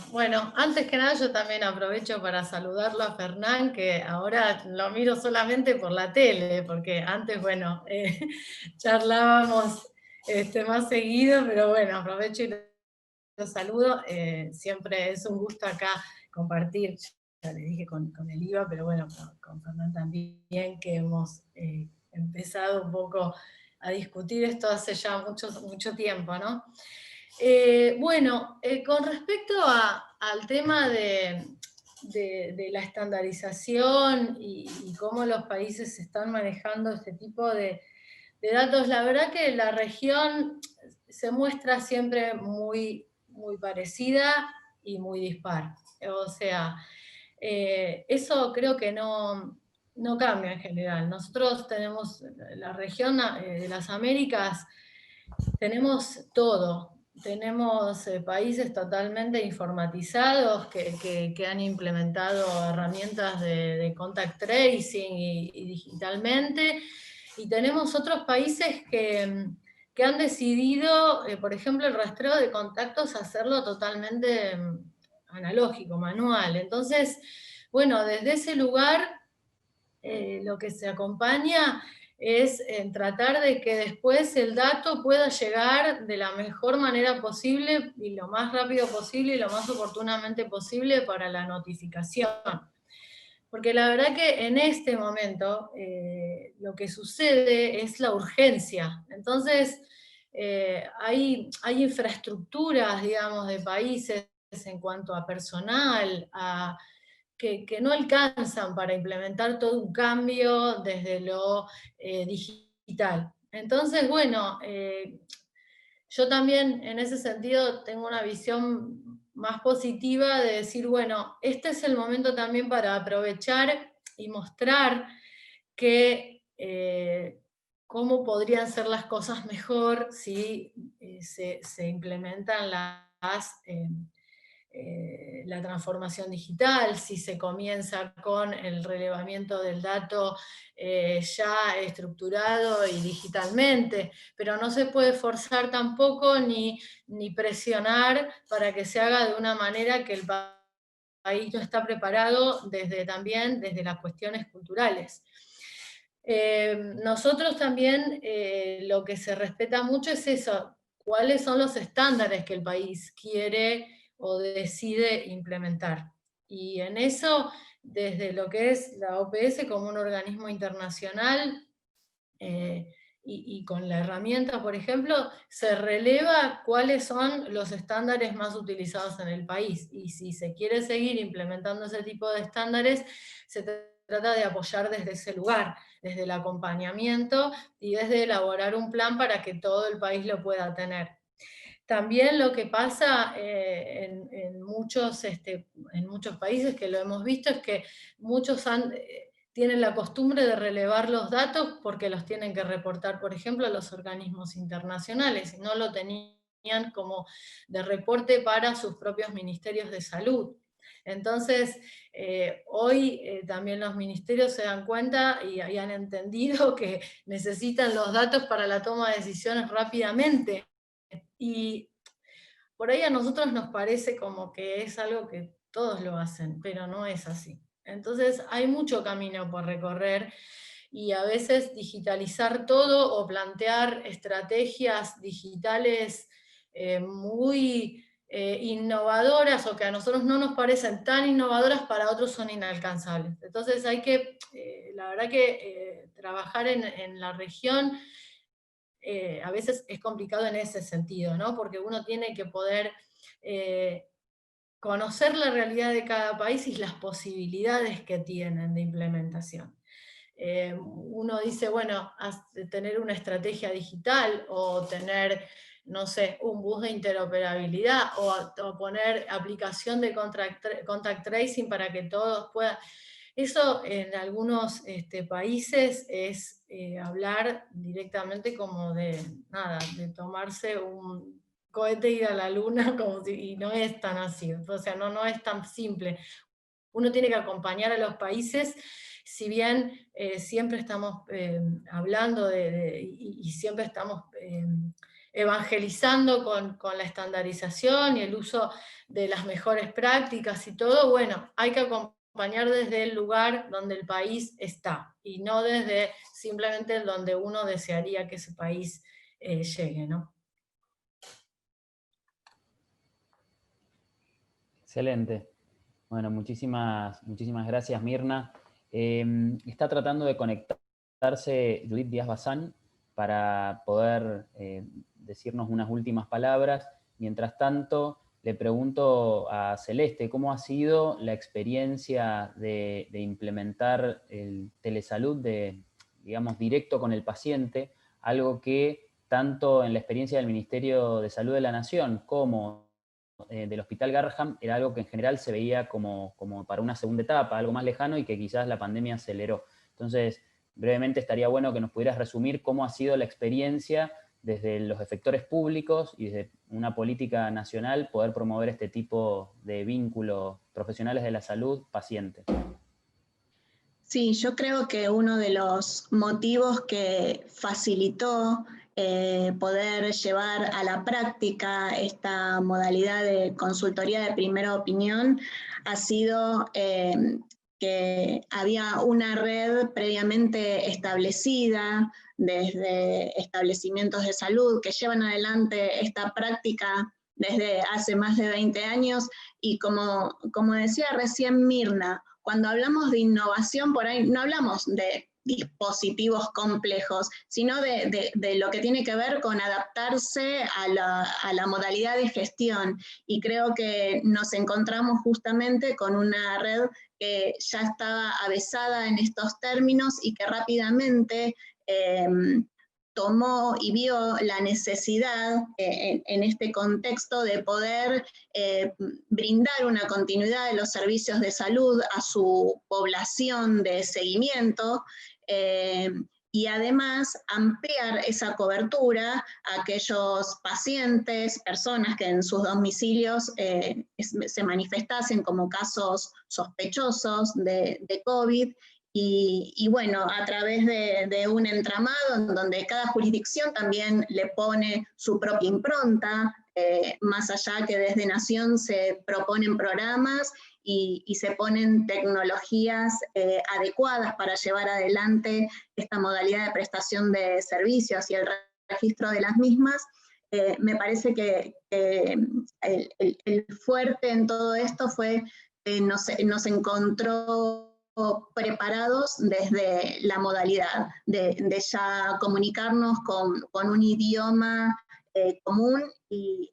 antes que nada yo también aprovecho para saludarlo a Fernán, que ahora lo miro solamente por la tele, porque antes, bueno, charlábamos más seguido, pero bueno, aprovecho y lo saludo. Siempre es un gusto acá compartir, ya le dije con el IVA, pero bueno, con Fernán también, que hemos empezado un poco a discutir esto hace ya mucho tiempo, ¿no? Con respecto al tema de la estandarización y cómo los países están manejando este tipo de datos, la verdad que la región se muestra siempre muy, muy parecida y muy dispar. O sea, eso creo que no cambia en general. Nosotros tenemos la región de las Américas, tenemos todo. Tenemos países totalmente informatizados que han implementado herramientas de contact tracing y digitalmente, y tenemos otros países que han decidido, por ejemplo, el rastreo de contactos, hacerlo totalmente analógico, manual. Entonces, bueno, desde ese lugar lo que se acompaña es en tratar de que después el dato pueda llegar de la mejor manera posible y lo más rápido posible y lo más oportunamente posible para la notificación. Porque la verdad que en este momento lo que sucede es la urgencia. Entonces, hay infraestructuras, digamos, de países en cuanto a personal, que no alcanzan para implementar todo un cambio desde lo digital. Entonces, bueno, yo también en ese sentido tengo una visión más positiva de decir, bueno, este es el momento también para aprovechar y mostrar que cómo podrían ser las cosas mejor si se implementan la transformación digital, si se comienza con el relevamiento del dato ya estructurado y digitalmente, pero no se puede forzar tampoco ni presionar para que se haga de una manera que el país no está preparado también desde las cuestiones culturales. Nosotros también lo que se respeta mucho es eso, cuáles son los estándares que el país quiere o decide implementar. Y en eso, desde lo que es la OPS como un organismo internacional, y con la herramienta, por ejemplo, se releva cuáles son los estándares más utilizados en el país. Y si se quiere seguir implementando ese tipo de estándares, se trata de apoyar desde ese lugar, desde el acompañamiento y desde elaborar un plan para que todo el país lo pueda tener. También lo que pasa en muchos países, que lo hemos visto, es que muchos tienen la costumbre de relevar los datos porque los tienen que reportar, por ejemplo, a los organismos internacionales, y no lo tenían como de reporte para sus propios ministerios de salud. Entonces, hoy también los ministerios se dan cuenta y han entendido que necesitan los datos para la toma de decisiones rápidamente. Y por ahí a nosotros nos parece como que es algo que todos lo hacen, pero no es así. Entonces hay mucho camino por recorrer y a veces digitalizar todo o plantear estrategias digitales muy innovadoras o que a nosotros no nos parecen tan innovadoras, para otros son inalcanzables. Entonces hay que, la verdad que trabajar en la región a veces es complicado en ese sentido, ¿no? Porque uno tiene que poder conocer la realidad de cada país y las posibilidades que tienen de implementación. Uno dice, bueno, tener una estrategia digital o tener, no sé, un bus de interoperabilidad o poner aplicación de contact tracing para que todos puedan. Eso en algunos países es hablar directamente como de tomarse un cohete e ir a la luna, y no es tan así, o sea, no es tan simple. Uno tiene que acompañar a los países, si bien siempre estamos hablando y siempre estamos evangelizando con la estandarización y el uso de las mejores prácticas y todo, bueno, hay que acompañar desde el lugar donde el país está, y no desde simplemente donde uno desearía que ese país llegue, ¿no? Excelente. Bueno, muchísimas gracias, Mirna. Está tratando de conectarse Judith Díaz Bazán para poder decirnos unas últimas palabras. Mientras tanto, le pregunto a Celeste, ¿cómo ha sido la experiencia de implementar el telesalud digamos, directo con el paciente? Algo que tanto en la experiencia del Ministerio de Salud de la Nación como del Hospital Garrahan era algo que en general se veía como para una segunda etapa, algo más lejano, y que quizás la pandemia aceleró. Entonces, brevemente estaría bueno que nos pudieras resumir cómo ha sido la experiencia desde los efectores públicos y desde una política nacional poder promover este tipo de vínculos profesionales de la salud paciente. Sí, yo creo que uno de los motivos que facilitó poder llevar a la práctica esta modalidad de consultoría de primera opinión ha sido que había una red previamente establecida desde establecimientos de salud que llevan adelante esta práctica desde hace más de 20 años, y como decía recién Mirna, cuando hablamos de innovación, por ahí no hablamos de dispositivos complejos, sino de lo que tiene que ver con adaptarse a la modalidad de gestión. Y creo que nos encontramos justamente con una red que ya estaba avesada en estos términos y que rápidamente tomó y vio la necesidad en este contexto de poder brindar una continuidad de los servicios de salud a su población de seguimiento, y además ampliar esa cobertura a aquellos pacientes, personas que en sus domicilios se manifestasen como casos sospechosos de COVID. Y bueno, a través de un entramado en donde cada jurisdicción también le pone su propia impronta, más allá que desde Nación se proponen programas y se ponen tecnologías adecuadas para llevar adelante esta modalidad de prestación de servicios y el registro de las mismas. Me parece que el fuerte en todo esto fue nos encontró preparados desde la modalidad de ya comunicarnos con un idioma común y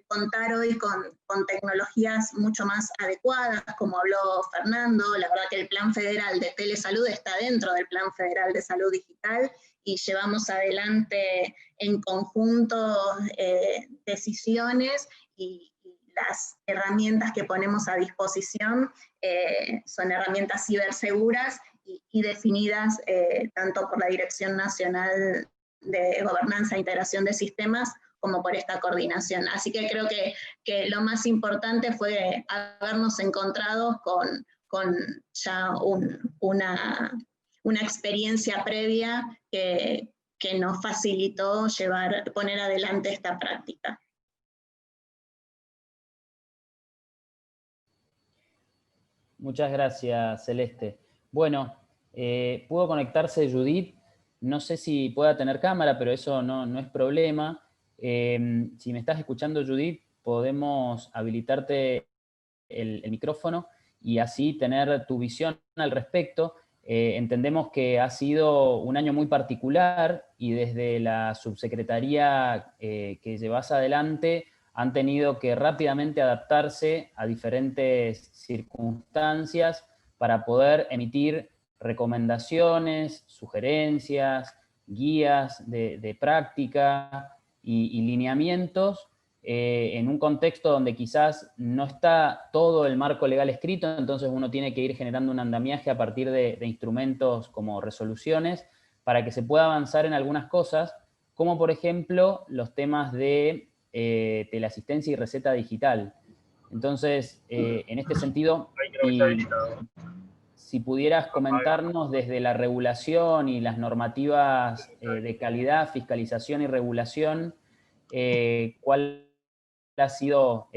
contar hoy con tecnologías mucho más adecuadas, como habló Fernando. La verdad que el Plan Federal de Telesalud está dentro del Plan Federal de Salud Digital y llevamos adelante en conjunto decisiones y las herramientas que ponemos a disposición son herramientas ciberseguras y definidas tanto por la Dirección Nacional de Gobernanza e Integración de Sistemas como por esta coordinación. Así que creo que lo más importante fue habernos encontrado con ya una experiencia previa que nos facilitó poner adelante esta práctica. Muchas gracias, Celeste. Bueno, pudo conectarse Judith. No sé si pueda tener cámara, pero eso no es problema. Si me estás escuchando, Judith, podemos habilitarte el micrófono y así tener tu visión al respecto. Entendemos que ha sido un año muy particular y desde la subsecretaría que llevas adelante han tenido que rápidamente adaptarse a diferentes circunstancias para poder emitir recomendaciones, sugerencias, guías de práctica y lineamientos en un contexto donde quizás no está todo el marco legal escrito, entonces uno tiene que ir generando un andamiaje a partir de instrumentos como resoluciones para que se pueda avanzar en algunas cosas, como por ejemplo los temas de teleasistencia y receta digital. Entonces, en este sentido, si pudieras comentarnos desde la regulación y las normativas de calidad, fiscalización y regulación, ¿cuál ha sido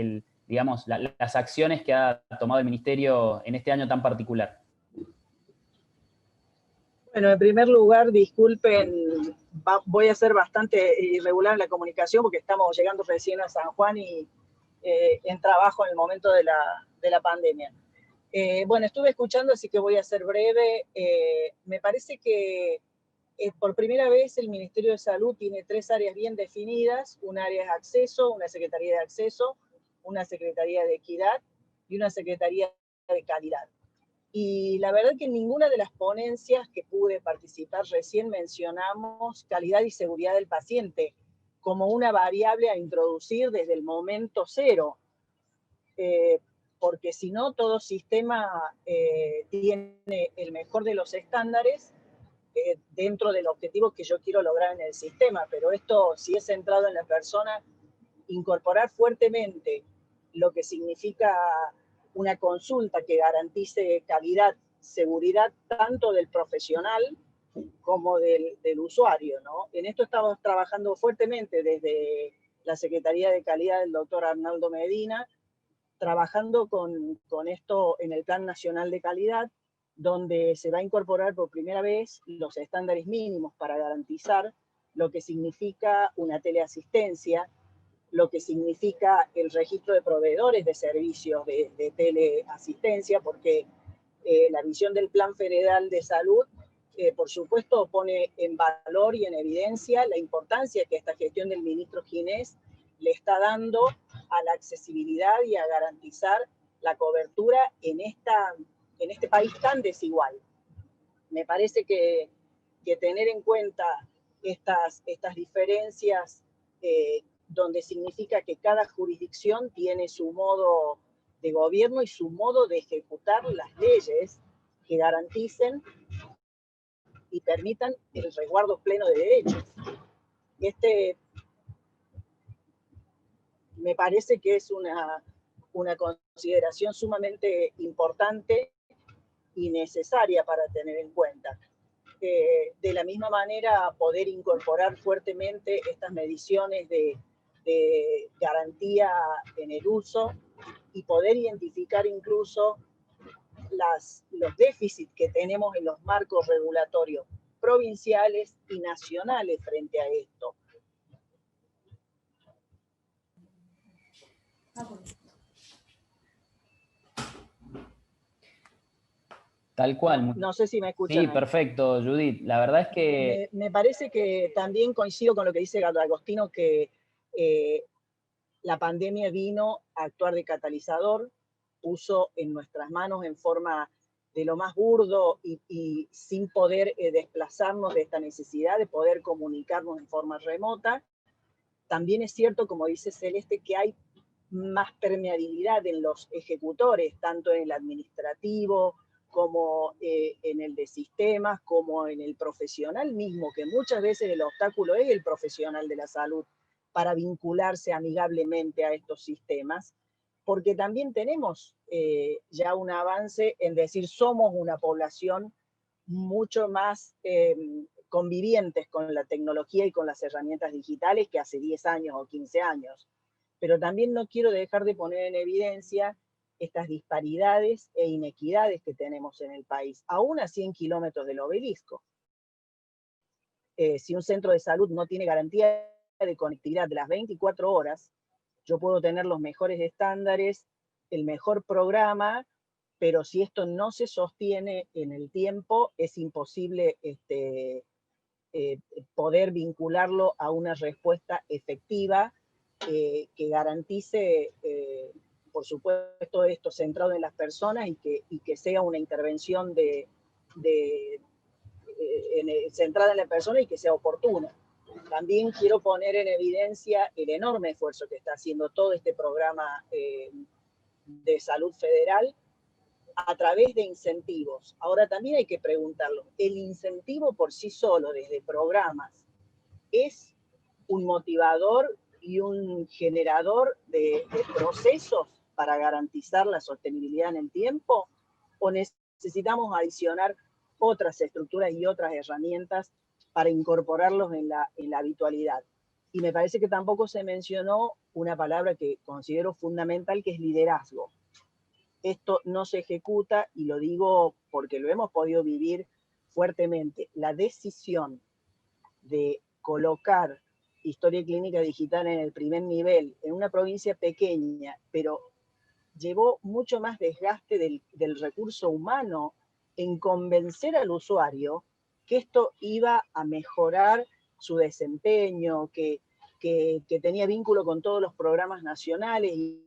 las acciones que ha tomado el Ministerio en este año tan particular? Bueno, en primer lugar, disculpen, voy a ser bastante irregular en la comunicación porque estamos llegando recién a San Juan y en trabajo en el momento de la pandemia. Bueno, estuve escuchando, así que voy a ser breve. Me parece que por primera vez el Ministerio de Salud tiene 3 áreas bien definidas. Un área es acceso, una Secretaría de Acceso, una Secretaría de Equidad y una Secretaría de Calidad. Y la verdad que en ninguna de las ponencias que pude participar recién mencionamos calidad y seguridad del paciente como una variable a introducir desde el momento cero. Porque si no, todo sistema tiene el mejor de los estándares dentro del objetivo que yo quiero lograr en el sistema, pero esto, si es centrado en la persona, incorporar fuertemente lo que significa una consulta que garantice calidad, seguridad tanto del profesional como del usuario, ¿no? En esto estamos trabajando fuertemente desde la Secretaría de Calidad del doctor Arnaldo Medina, trabajando con esto en el Plan Nacional de Calidad, donde se va a incorporar por primera vez los estándares mínimos para garantizar lo que significa una teleasistencia, lo que significa el registro de proveedores de servicios de teleasistencia, porque la visión del Plan Federal de Salud, por supuesto, pone en valor y en evidencia la importancia que esta gestión del ministro Ginés le está dando a la accesibilidad y a garantizar la cobertura en este país tan desigual. Me parece que tener en cuenta estas diferencias, donde significa que cada jurisdicción tiene su modo de gobierno y su modo de ejecutar las leyes que garanticen y permitan el resguardo pleno de derechos. Me parece que es una consideración sumamente importante y necesaria para tener en cuenta. De la misma manera, poder incorporar fuertemente estas mediciones de garantía en el uso y poder identificar incluso los déficits que tenemos en los marcos regulatorios provinciales y nacionales frente a esto. Tal cual. No sé si me escuchan. Sí, perfecto, Judith. La verdad es que... Me parece que también coincido con lo que dice Agostino, que la pandemia vino a actuar de catalizador, puso en nuestras manos en forma de lo más burdo y sin poder desplazarnos de esta necesidad de poder comunicarnos en forma remota. También es cierto, como dice Celeste, que hay más permeabilidad en los ejecutores, tanto en el administrativo, como en el de sistemas, como en el profesional mismo, que muchas veces el obstáculo es el profesional de la salud para vincularse amigablemente a estos sistemas, porque también tenemos ya un avance en decir somos una población mucho más convivientes con la tecnología y con las herramientas digitales que hace 10 años o 15 años. Pero también no quiero dejar de poner en evidencia estas disparidades e inequidades que tenemos en el país, aún a 100 kilómetros del obelisco. Si un centro de salud no tiene garantía de conectividad de las 24 horas, yo puedo tener los mejores estándares, el mejor programa, pero si esto no se sostiene en el tiempo, es imposible poder vincularlo a una respuesta efectiva que garantice, por supuesto, esto centrado en las personas y que sea una intervención centrada en la persona y que sea oportuna. También quiero poner en evidencia el enorme esfuerzo que está haciendo todo este programa de salud federal a través de incentivos. Ahora también hay que preguntarlo, ¿el incentivo por sí solo desde programas es un motivador y un generador de procesos para garantizar la sostenibilidad en el tiempo? ¿O necesitamos adicionar otras estructuras y otras herramientas para incorporarlos en la habitualidad? Y me parece que tampoco se mencionó una palabra que considero fundamental, que es liderazgo. Esto no se ejecuta, y lo digo porque lo hemos podido vivir fuertemente. La decisión de colocar historia clínica digital en el primer nivel, en una provincia pequeña, pero llevó mucho más desgaste del recurso humano en convencer al usuario que esto iba a mejorar su desempeño, que tenía vínculo con todos los programas nacionales y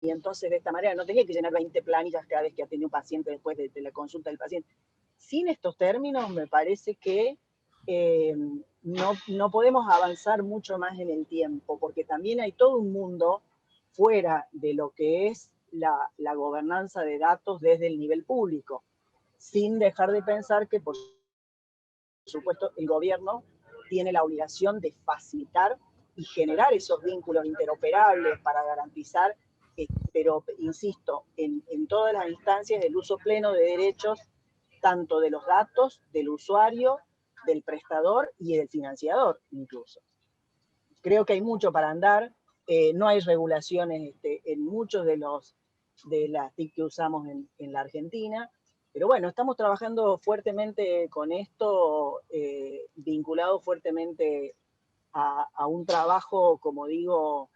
entonces de esta manera no tenía que llenar 20 planillas cada vez que atendía un paciente después de la consulta del paciente. Sin estos términos me parece que no podemos avanzar mucho más en el tiempo, porque también hay todo un mundo fuera de lo que es la gobernanza de datos desde el nivel público, sin dejar de pensar que, por supuesto, el gobierno tiene la obligación de facilitar y generar esos vínculos interoperables para garantizar, pero insisto, en todas las instancias, el uso pleno de derechos, tanto de los datos, del usuario, del prestador y del financiador incluso. Creo que hay mucho para andar. no hay regulaciones en muchos de las TIC que usamos en la Argentina, pero bueno, estamos trabajando fuertemente con esto, vinculado fuertemente a un trabajo, como digo,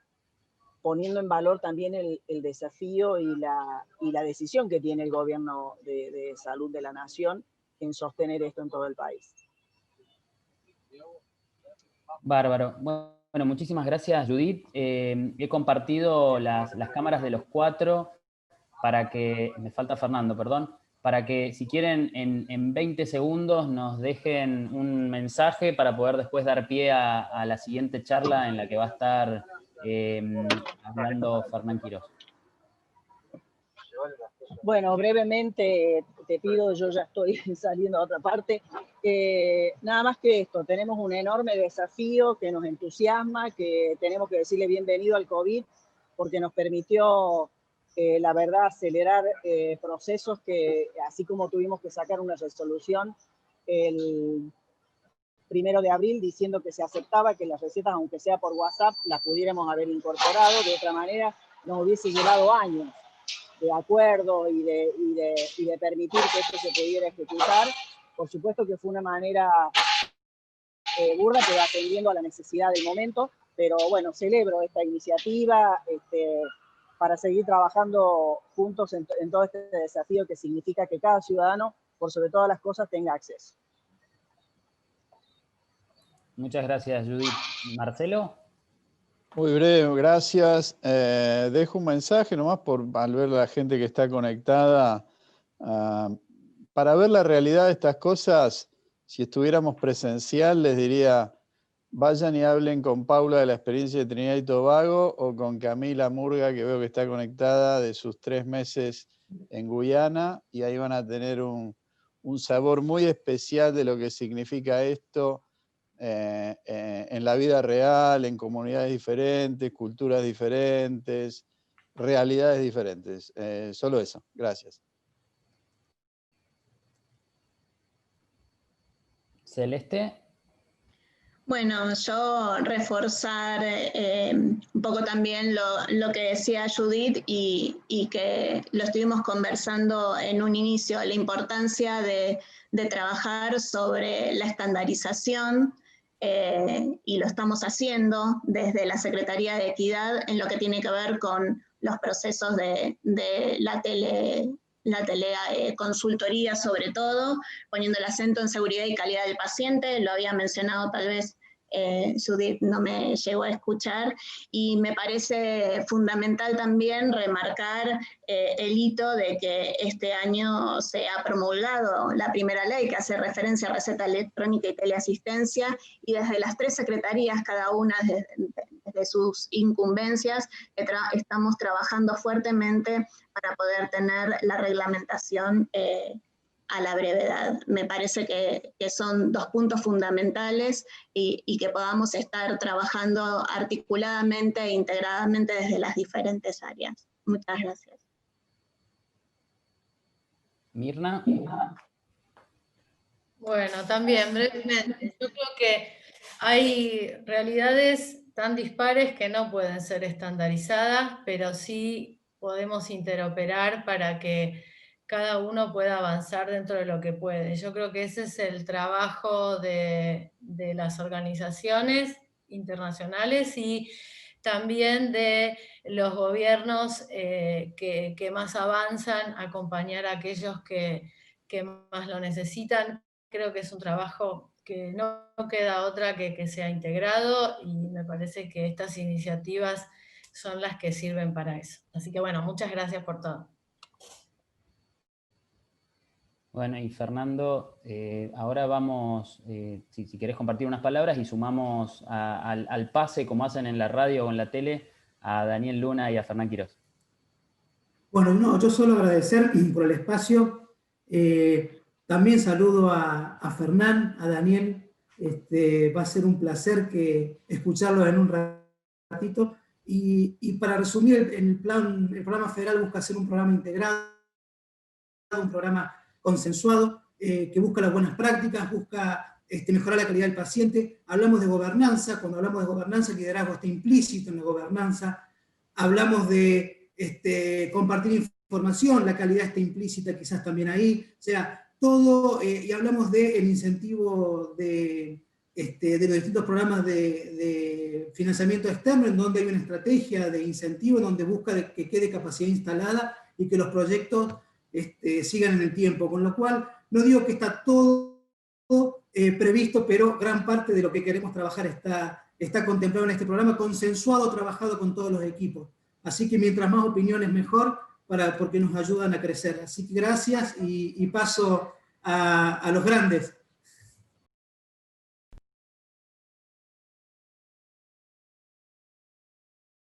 poniendo en valor también el desafío y la decisión que tiene el gobierno de salud de la nación en sostener esto en todo el país. Bárbaro. Bueno, muchísimas gracias, Judith. He compartido las cámaras de los 4 para que, me falta Fernando, perdón, para que si quieren en 20 segundos nos dejen un mensaje para poder después dar pie a la siguiente charla en la que va a estar hablando Fernán Quirós. Bueno, brevemente te pido, yo ya estoy saliendo a otra parte, nada más que esto, tenemos un enorme desafío que nos entusiasma, que tenemos que decirle bienvenido al COVID, porque nos permitió, la verdad, acelerar procesos que, así como tuvimos que sacar una resolución el 1 de abril diciendo que se aceptaba que las recetas, aunque sea por WhatsApp, las pudiéramos haber incorporado, de otra manera nos hubiese llevado años de acuerdo y de permitir que esto se pudiera ejecutar. Por supuesto que fue una manera burda, pero atendiendo a la necesidad del momento, pero bueno, celebro esta iniciativa para seguir trabajando juntos en todo este desafío que significa que cada ciudadano, por sobre todas las cosas, tenga acceso. Muchas gracias, Judith. ¿Marcelo? Muy breve, gracias. Dejo un mensaje nomás al ver a la gente que está conectada. Para ver la realidad de estas cosas, si estuviéramos presencial, les diría, vayan y hablen con Paula de la experiencia de Trinidad y Tobago o con Camila Murga, que veo que está conectada, de sus 3 meses en Guyana, y ahí van a tener un sabor muy especial de lo que significa esto en la vida real, en comunidades diferentes, culturas diferentes, realidades diferentes. Solo eso. Gracias. Celeste. Bueno, yo reforzar un poco también lo que decía Judith y que lo estuvimos conversando en un inicio, la importancia de trabajar sobre la estandarización, y lo estamos haciendo desde la Secretaría de Equidad en lo que tiene que ver con los procesos de la teleconsultoría, sobre todo, poniendo el acento en seguridad y calidad del paciente. Lo había mencionado tal vez Judith, no me llegó a escuchar, y me parece fundamental también remarcar el hito de que este año se ha promulgado la primera ley que hace referencia a receta electrónica y teleasistencia, y desde las 3 secretarías, cada una de sus incumbencias, estamos trabajando fuertemente para poder tener la reglamentación a la brevedad. Me parece que son 2 puntos fundamentales y que podamos estar trabajando articuladamente e integradamente desde las diferentes áreas. Muchas gracias. Mirna. Bueno, también brevemente, yo creo que hay realidades tan dispares que no pueden ser estandarizadas, pero sí podemos interoperar para que cada uno pueda avanzar dentro de lo que puede. Yo creo que ese es el trabajo de las organizaciones internacionales y también de los gobiernos que más avanzan, acompañar a aquellos que más lo necesitan. Creo que es un trabajo que no queda otra que sea integrado, y me parece que estas iniciativas son las que sirven para eso. Así que bueno, muchas gracias por todo. Bueno, y Fernando, ahora vamos, si querés compartir unas palabras, y sumamos al pase, como hacen en la radio o en la tele, a Daniel Luna y a Fernán Quirós. Bueno, no, yo solo agradecer por el espacio. También saludo a Fernán, a Daniel. Va a ser un placer escucharlo en un ratito. Y para resumir, el programa federal busca ser un programa integrado, un programa consensuado, que busca las buenas prácticas, busca mejorar la calidad del paciente. Hablamos de gobernanza, cuando hablamos de gobernanza, el liderazgo está implícito en la gobernanza. Hablamos de compartir información, la calidad está implícita quizás también ahí. O sea, todo, y hablamos del incentivo de los distintos programas de financiamiento externo, en donde hay una estrategia de incentivo, en donde busca que quede capacidad instalada y que los proyectos sigan en el tiempo. Con lo cual, no digo que está todo previsto, pero gran parte de lo que queremos trabajar está contemplado en este programa, consensuado, trabajado con todos los equipos. Así que mientras más opiniones mejor, porque nos ayudan a crecer. Así que gracias y paso a los grandes.